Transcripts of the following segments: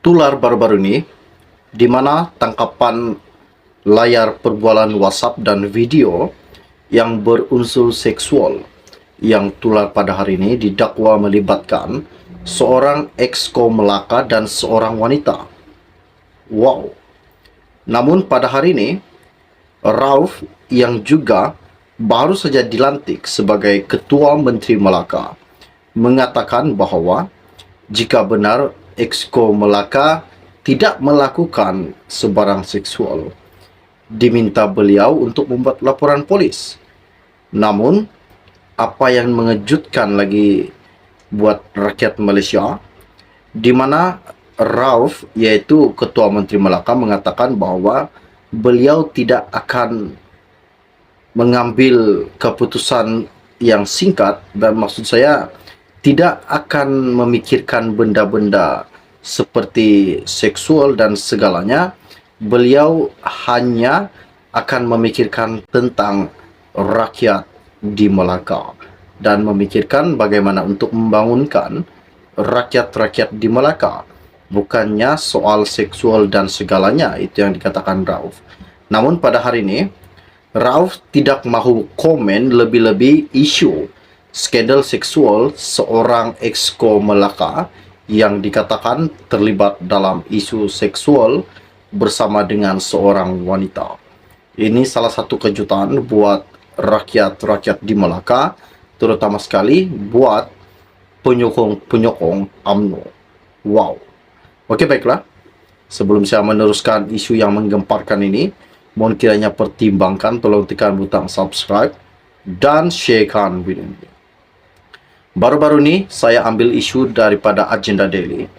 tular baru-baru ini, di mana tangkapan layar perbualan WhatsApp dan video yang berunsur seksual yang tular pada hari ini didakwa melibatkan seorang exco Melaka dan seorang wanita. Wow. Namun pada hari ini, Rauf yang juga baru saja dilantik sebagai Ketua Menteri Melaka mengatakan bahawa jika benar exco Melaka tidak melakukan sebarang seksual, diminta beliau untuk membuat laporan polis. Namun, apa yang mengejutkan lagi buat rakyat Malaysia, di mana Rauf, yaitu Ketua Menteri Melaka, mengatakan bahawa beliau tidak akan mengambil keputusan yang singkat, dan maksud saya tidak akan memikirkan benda-benda seperti seksual dan segalanya. Beliau hanya akan memikirkan tentang rakyat di Melaka dan memikirkan bagaimana untuk membangunkan rakyat-rakyat di Melaka, bukannya soal seksual dan segalanya. Itu yang dikatakan Rauf. Namun pada hari ini Rauf tidak mahu komen lebih-lebih isu skandal seksual seorang exco Melaka yang dikatakan terlibat dalam isu seksual bersama dengan seorang wanita. Ini salah satu kejutan buat rakyat-rakyat di Melaka, terutama sekali buat penyokong UMNO. Wow. Okey, baiklah. Sebelum saya meneruskan isu yang menggemparkan ini, mohon kiranya pertimbangkan, tolong tekan butang subscribe dan sharekan video ini. Baru-baru ini saya ambil isu daripada Agenda Daily.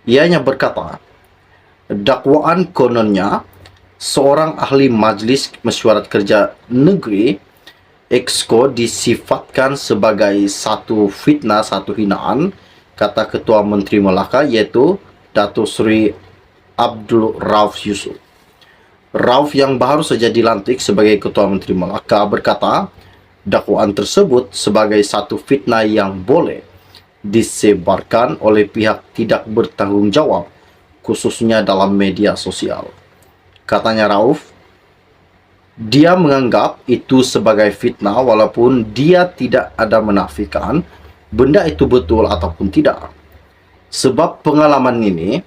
Ianya berkata, dakwaan kononnya seorang ahli Majlis Mesyuarat Kerja Negeri exco disifatkan sebagai satu fitnah, satu hinaan, kata Ketua Menteri Melaka, iaitu Datuk Seri Abdul Rauf Yusuf. Rauf yang baru saja dilantik sebagai Ketua Menteri Melaka berkata, dakwaan tersebut sebagai satu fitnah yang boleh disebarkan oleh pihak tidak bertanggungjawab, khususnya dalam media sosial. Katanya Rauf, dia menganggap itu sebagai fitnah walaupun dia tidak ada menafikan benda itu betul ataupun tidak. Sebab pengalaman ini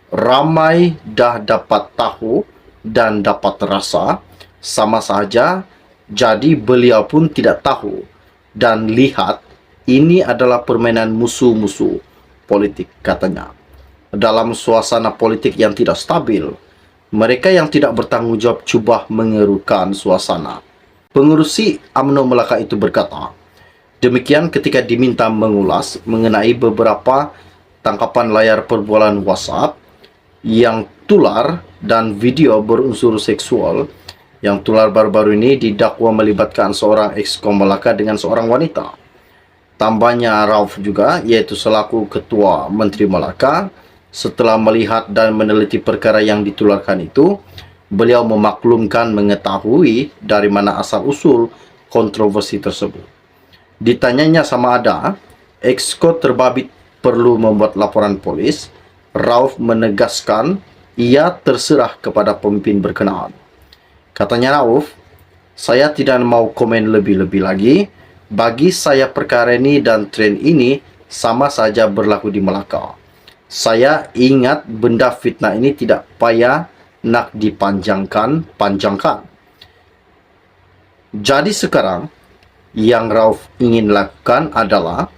ramai dah dapat tahu dan dapat rasa sama saja, jadi beliau pun tidak tahu dan lihat ini adalah permainan musuh-musuh politik, katanya. Dalam suasana politik yang tidak stabil, mereka yang tidak bertanggungjawab cuba mengerukan suasana. Pengerusi UMNO Melaka itu berkata demikian ketika diminta mengulas mengenai beberapa tangkapan layar perbualan WhatsApp yang tular dan video berunsur seksual yang tular baru-baru ini didakwa melibatkan seorang exco Melaka dengan seorang wanita. Tambahnya Rauf juga, yaitu selaku Ketua Menteri Melaka, setelah melihat dan meneliti perkara yang ditularkan itu, beliau memaklumkan mengetahui dari mana asal-usul kontroversi tersebut. Ditanyanya sama ada exco terbabit perlu membuat laporan polis, Rauf menegaskan ia terserah kepada pemimpin berkenaan. Katanya Rauf, saya tidak mau komen lebih-lebih lagi. Bagi saya perkara ini dan tren ini sama saja berlaku di Melaka. Saya ingat benda fitnah ini tidak payah nak dipanjangkan. Jadi sekarang yang Rauf ingin lakukan adalah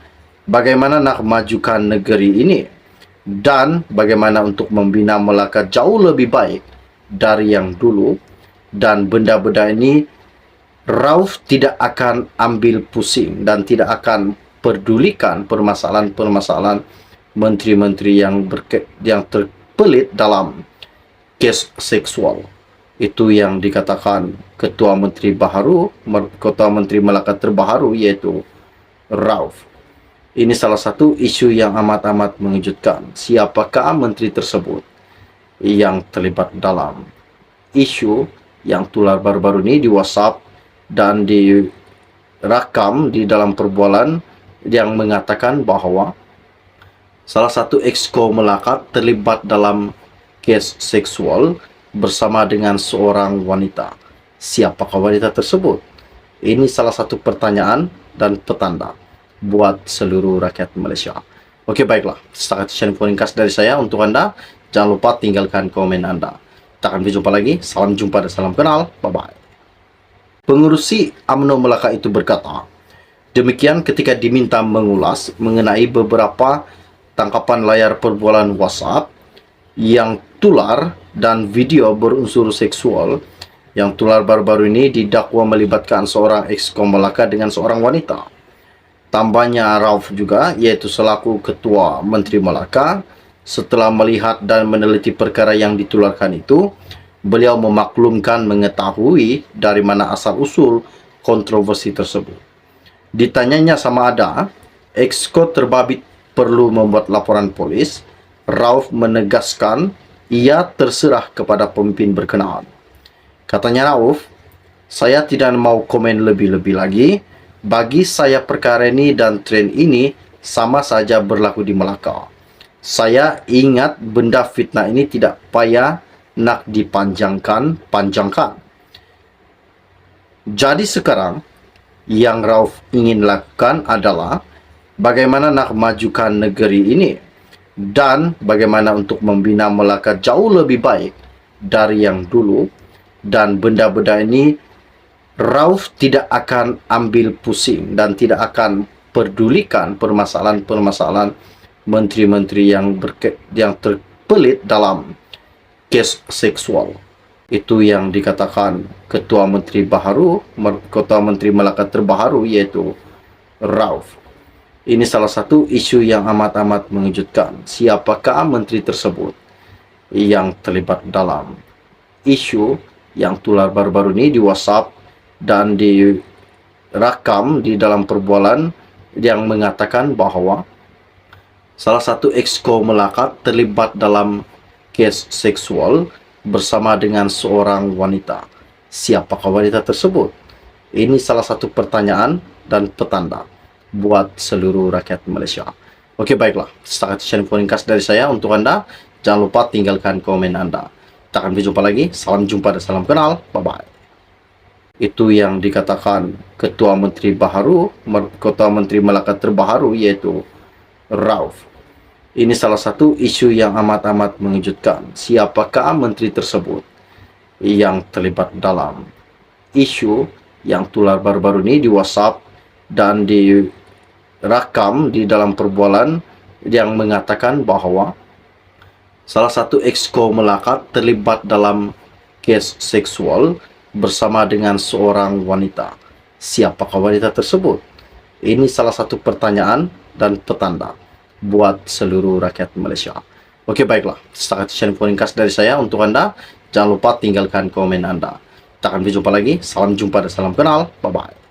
bagaimana nak majukan negeri ini dan bagaimana untuk membina Melaka jauh lebih baik dari yang dulu. Dan benda-benda ini Rauf tidak akan ambil pusing dan tidak akan pedulikan permasalahan-permasalahan menteri-menteri yang terpelit dalam kes seksual. Itu yang dikatakan Ketua Menteri Melaka terbaru, yaitu Rauf. Ini salah satu isu yang amat-amat mengejutkan. Siapakah menteri tersebut yang terlibat dalam isu yang tular baru-baru ini di WhatsApp dan direkam di dalam perbualan yang mengatakan bahawa Salah satu exco Melaka terlibat dalam kes seksual bersama dengan seorang wanita. Siapakah wanita tersebut? Ini salah satu pertanyaan dan petanda buat seluruh rakyat Malaysia. Okey, baiklah. Setakat sharing ringkas dari saya untuk anda. Jangan lupa tinggalkan komen anda. Kita akan berjumpa lagi. Salam jumpa dan salam kenal. Bye-bye. Pengerusi UMNO Melaka itu berkata, demikian ketika diminta mengulas mengenai beberapa tangkapan layar perbualan WhatsApp yang tular dan video berunsur seksual. Yang tular baru-baru ini didakwa melibatkan seorang exco Melaka dengan seorang wanita. Tambahnya Rauf juga, iaitu selaku Ketua Menteri Melaka, setelah melihat dan meneliti perkara yang ditularkan itu, beliau memaklumkan mengetahui dari mana asal-usul kontroversi tersebut. Ditanyanya sama ada, exco terbabit perlu membuat laporan polis, Rauf menegaskan ia terserah kepada pemimpin berkenaan. Katanya Rauf, saya tidak mau komen lebih-lebih lagi. Bagi saya perkara ini dan tren ini sama saja berlaku di Melaka. Saya ingat benda fitnah ini tidak payah nak dipanjangkan. Jadi sekarang yang Rauf ingin lakukan adalah bagaimana nak majukan negeri ini dan bagaimana untuk membina Melaka jauh lebih baik dari yang dulu. Dan benda-benda ini Rauf tidak akan ambil pusing dan tidak akan pedulikan permasalahan-permasalahan menteri-menteri yang terpelit dalam kes seksual. Itu yang dikatakan Ketua Menteri Melaka terbaru, iaitu Rauf. Ini salah satu isu yang amat-amat mengejutkan. Siapakah menteri tersebut yang terlibat dalam isu yang tular baru-baru ini di WhatsApp dan direkam di dalam perbualan yang mengatakan bahawa salah satu exco Melaka terlibat dalam kes seksual bersama dengan seorang wanita. Siapakah wanita tersebut? Ini salah satu pertanyaan dan petanda buat seluruh rakyat Malaysia. Okey, baiklah. Setakat sharing ringkas dari saya untuk anda. Jangan lupa tinggalkan komen anda. Kita akan berjumpa lagi. Salam jumpa dan salam kenal. Bye-bye. Itu yang dikatakan Ketua Menteri Melaka terbaru, iaitu Rauf. Ini salah satu isu yang amat-amat mengejutkan. Siapakah menteri tersebut yang terlibat dalam isu yang tular baru-baru ini di WhatsApp dan direkam di dalam perbualan yang mengatakan bahawa salah satu exco Melaka terlibat dalam kes seksual bersama dengan seorang wanita. Siapakah wanita tersebut? Ini salah satu pertanyaan dan petanda buat seluruh rakyat Malaysia. Okey, baiklah. Setakat sharing ringkas dari saya untuk anda. Jangan lupa tinggalkan komen anda. Kita akan berjumpa lagi. Salam jumpa dan salam kenal. Bye-bye.